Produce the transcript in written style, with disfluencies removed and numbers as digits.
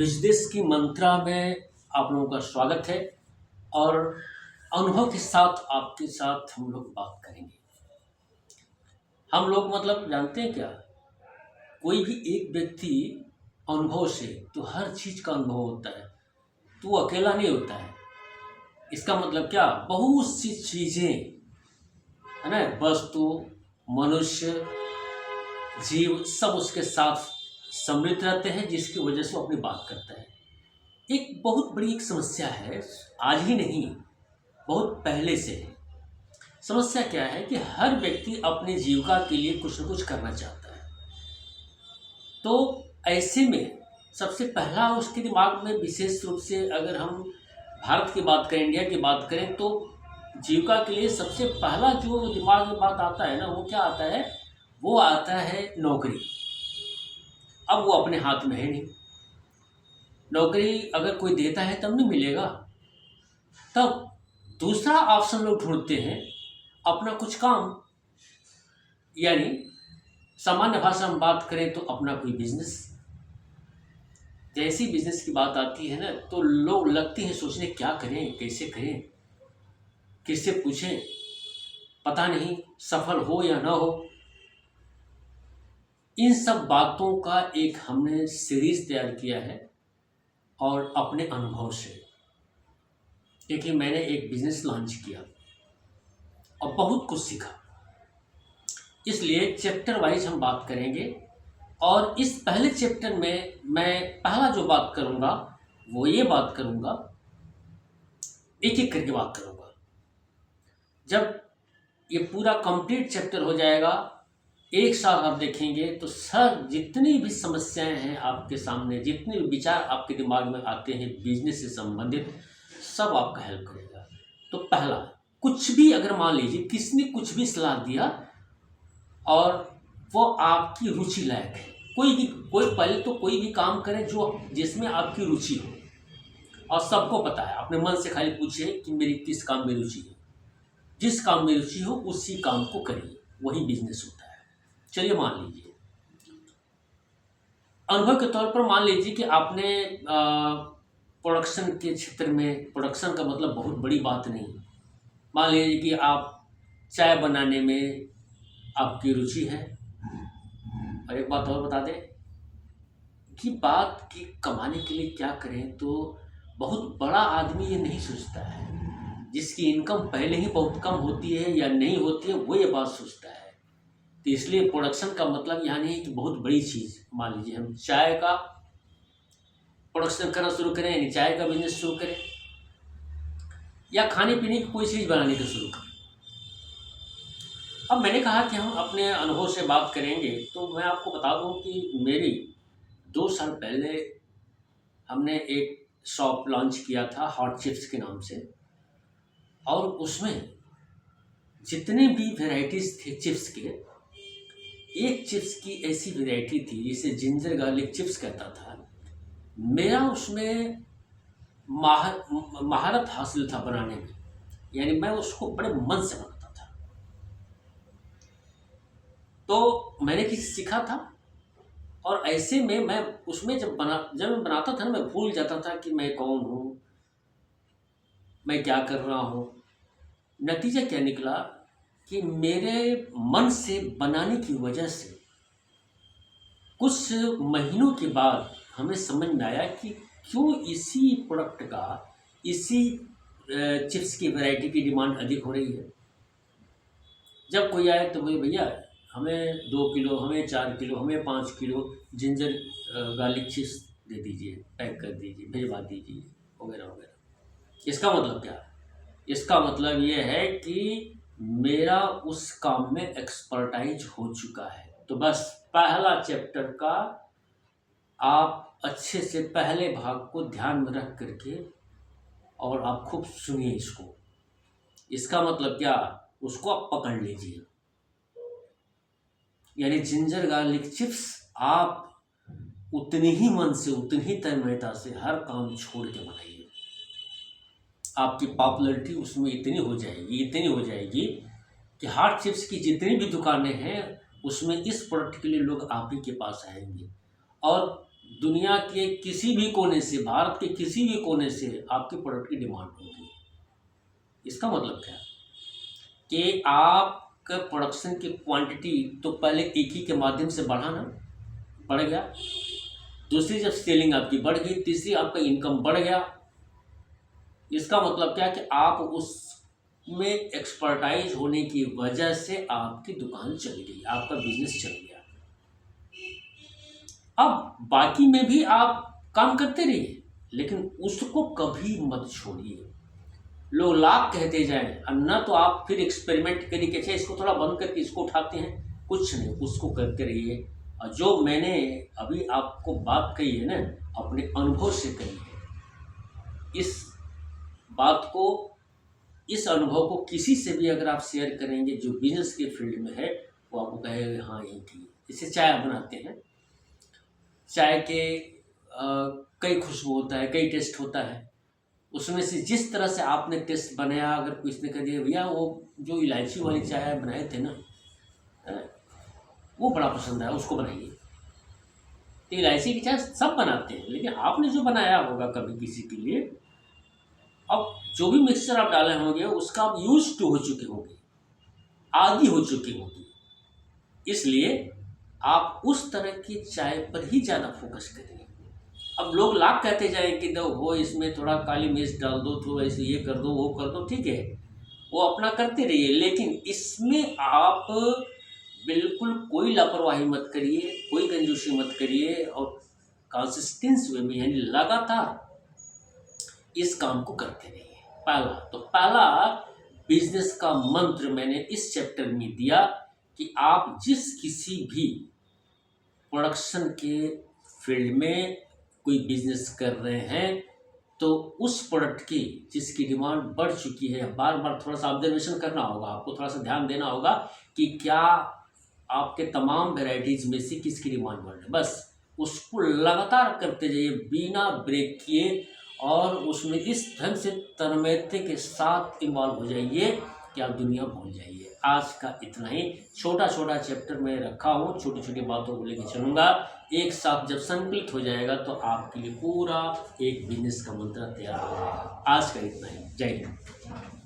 Business की मंत्रा में आप लोगों का स्वागत है। और अनुभव के साथ आपके साथ हम लोग बात करेंगे। हम लोग मतलब जानते हैं क्या, कोई भी एक व्यक्ति अनुभव से तो हर चीज़ का अनुभव होता है, तो वो अकेला नहीं होता है। इसका मतलब क्या, बहुत सी चीज़ें है ना, वस्तु, मनुष्य, जीव सब उसके साथ सम्मिलित रहते हैं, जिसकी वजह से वो अपनी बात करता है। एक बहुत बड़ी एक समस्या है, आज ही नहीं बहुत पहले से है। समस्या क्या है कि हर व्यक्ति अपनी जीविका के लिए कुछ न कुछ करना चाहता है। तो ऐसे में सबसे पहला उसके दिमाग में, विशेष रूप से अगर हम भारत की बात करें, इंडिया की बात करें, तो जीविका के लिए सबसे पहला जो दिमाग में बात आता है ना, वो क्या आता है, वो आता है नौकरी। अब वो अपने हाथ में है नहीं, नौकरी अगर कोई देता है तब नहीं मिलेगा। तब दूसरा ऑप्शन लोग ढूंढते हैं अपना कुछ काम, यानी सामान्य भाषा में बात करें तो अपना कोई बिजनेस। जैसी बिजनेस की बात आती है ना, तो लोग लगते हैं सोचने क्या करें, कैसे करें, किससे पूछें, पता नहीं सफल हो या ना हो। इन सब बातों का एक हमने सीरीज तैयार किया है और अपने अनुभव से, क्योंकि मैंने एक बिजनेस लॉन्च किया और बहुत कुछ सीखा, इसलिए चैप्टर वाइज हम बात करेंगे। और इस पहले चैप्टर में मैं पहला जो बात करूंगा वो ये बात करूंगा, एक एक करके बात करूंगा। जब ये पूरा कंप्लीट चैप्टर हो जाएगा, एक साथ आप देखेंगे, तो सर जितनी भी समस्याएं हैं आपके सामने, जितने भी विचार आपके दिमाग में आते हैं बिजनेस से संबंधित, सब आपका हेल्प करेगा। तो पहला, कुछ भी अगर मान लीजिए किसने कुछ भी सलाह दिया और वो आपकी रुचि लायक है, कोई पहले तो कोई भी काम करें जो जिसमें आपकी रुचि हो, और सबको पता है, अपने मन से खाली पूछिए कि मेरी किस काम में रुचि है। जिस काम में रुचि हो उसी काम को करिए, वही बिजनेस होता है। चलिए मान लीजिए, अनुभव के तौर पर मान लीजिए कि आपने प्रोडक्शन के क्षेत्र में, प्रोडक्शन का मतलब बहुत बड़ी बात नहीं, मान लीजिए कि आप चाय बनाने में आपकी रुचि है। और एक बात और बता दें कि बात की कमाने के लिए क्या करें, तो बहुत बड़ा आदमी ये नहीं सोचता है, जिसकी इनकम पहले ही बहुत कम होती है या नहीं होती है, वो ये बात सोचता है। तो इसलिए प्रोडक्शन का मतलब यहाँ नहीं है कि बहुत बड़ी चीज़, मान लीजिए हम चाय का प्रोडक्शन करना शुरू करें, यानी चाय का बिजनेस शुरू करें, या खाने पीने की कोई चीज़ बनाने का शुरू करें। अब मैंने कहा कि हम अपने अनुभव से बात करेंगे, तो मैं आपको बता दूं कि मेरी 2 साल पहले हमने एक शॉप लॉन्च किया था हॉट चिप्स के नाम से, और उसमें जितने भी वैरायटीज़ थे चिप्स के, एक चिप्स की ऐसी वैरायटी थी जिसे जिंजर गार्लिक चिप्स कहता था। मेरा उसमें महारत हासिल था बनाने में, यानी मैं उसको बड़े मन से बनाता था। तो मैंने किसी सीखा था, और ऐसे में मैं उसमें जब मैं बनाता था ना, मैं भूल जाता था कि मैं कौन हूँ, मैं क्या कर रहा हूँ। नतीजा क्या निकला कि मेरे मन से बनाने की वजह से कुछ महीनों के बाद हमें समझ में आया कि क्यों इसी प्रोडक्ट का, इसी चिप्स की वैरायटी की डिमांड अधिक हो रही है। जब कोई आए तो भाई भैया हमें 2 किलो, हमें 4 किलो, हमें 5 किलो जिंजर गार्लिक चिप्स दे दीजिए, पैक कर दीजिए, भिजवा दीजिए, वगैरह वगैरह। इसका मतलब क्या? इसका मतलब ये है कि मेरा उस काम में एक्सपर्टाइज हो चुका है। तो बस पहला चैप्टर का आप अच्छे से पहले भाग को ध्यान में रख करके और आप खूब सुनिए इसको। इसका मतलब क्या, उसको आप पकड़ लीजिए। यानी जिंजर गार्लिक चिप्स आप उतनी ही मन से, उतनी ही तन्मयता से हर काम छोड़ के बनाइए। आपकी पॉपुलैरिटी उसमें इतनी हो जाएगी कि हॉट चिप्स की जितनी भी दुकानें हैं उसमें इस प्रोडक्ट के लिए लोग आप ही के पास आएंगे। और दुनिया के किसी भी कोने से, भारत के किसी भी कोने से आपके प्रोडक्ट की डिमांड होगी। इसका मतलब क्या कि आपका प्रोडक्शन की क्वांटिटी तो पहले एक ही के माध्यम से बढ़ाना, बढ़ गया, दूसरी जब सेलिंग आपकी बढ़ गई, तीसरी आपका इनकम बढ़ गया। इसका मतलब क्या कि आप उसमें एक्सपर्टाइज होने की वजह से आपकी दुकान चल गई, आपका बिजनेस चल गया। अब बाकी में भी आप काम करते रहिए, लेकिन उसको कभी मत छोड़िए। लोग लाभ कहते जाएं, और ना तो आप फिर एक्सपेरिमेंट करिए कि अच्छा इसको थोड़ा बंद करके इसको उठाते हैं, कुछ नहीं, उसको करते रहिए। और जो मैंने अभी आपको बात कही है ना, अपने अनुभव से कही है। इस बात को, इस अनुभव को किसी से भी अगर आप शेयर करेंगे जो बिजनेस के फील्ड में है, वो आपको कहेगा हाँ यही थी। इसे चाय बनाते हैं, चाय के कई खुशबू होता है, कई टेस्ट होता है, उसमें से जिस तरह से आपने टेस्ट बनाया, अगर किसी ने कह दिया भैया वो जो इलायची वाली चाय बनाए थे ना, वो बड़ा पसंद आया, उसको बनाइए। तो इलायची की चाय सब बनाते हैं, लेकिन आपने जो बनाया होगा कभी किसी के लिए, अब जो भी मिक्सचर आप डाले होंगे उसका आप यूज टू हो चुके होंगे, आदी हो चुकी होगी, इसलिए आप उस तरह की चाय पर ही ज़्यादा फोकस करेंगे। अब लोग लाभ कहते जाएं कि दो वो इसमें थोड़ा काली मिर्च डाल दो, थोड़ा ऐसे ये कर दो, वो कर दो, ठीक है, वो अपना करते रहिए, लेकिन इसमें आप बिल्कुल कोई लापरवाही मत करिए, कोई कंजूसी मत करिए, और कंसिस्टेंस वे में यानी लगातार इस काम को करते रहिए। पहला बिजनेस का मंत्र मैंने इस चैप्टर में दिया कि आप जिस किसी भी प्रोडक्शन के फील्ड में कोई बिजनेस कर रहे हैं, तो उस प्रोडक्ट की जिसकी डिमांड बढ़ चुकी है, बार बार थोड़ा सा ऑब्जर्वेशन करना होगा, आपको थोड़ा सा ध्यान देना होगा कि क्या आपके तमाम वेराइटीज़ में से किसकी डिमांड बढ़ रही है। बस उसको लगातार करते जाइए बिना ब्रेक किए, और उसमें इस ढंग से तन्मयते के साथ इन्वॉल्व हो जाइए कि आप दुनिया भूल जाइए। आज का इतना ही, छोटा छोटा चैप्टर में रखा हूँ, छोटी छोटी बातों को लेकर चलूँगा, एक साथ जब संकलित हो जाएगा तो आपके लिए पूरा एक बिजनेस का मंत्र तैयार हो जाएगा। आज का इतना ही, जय हिंद।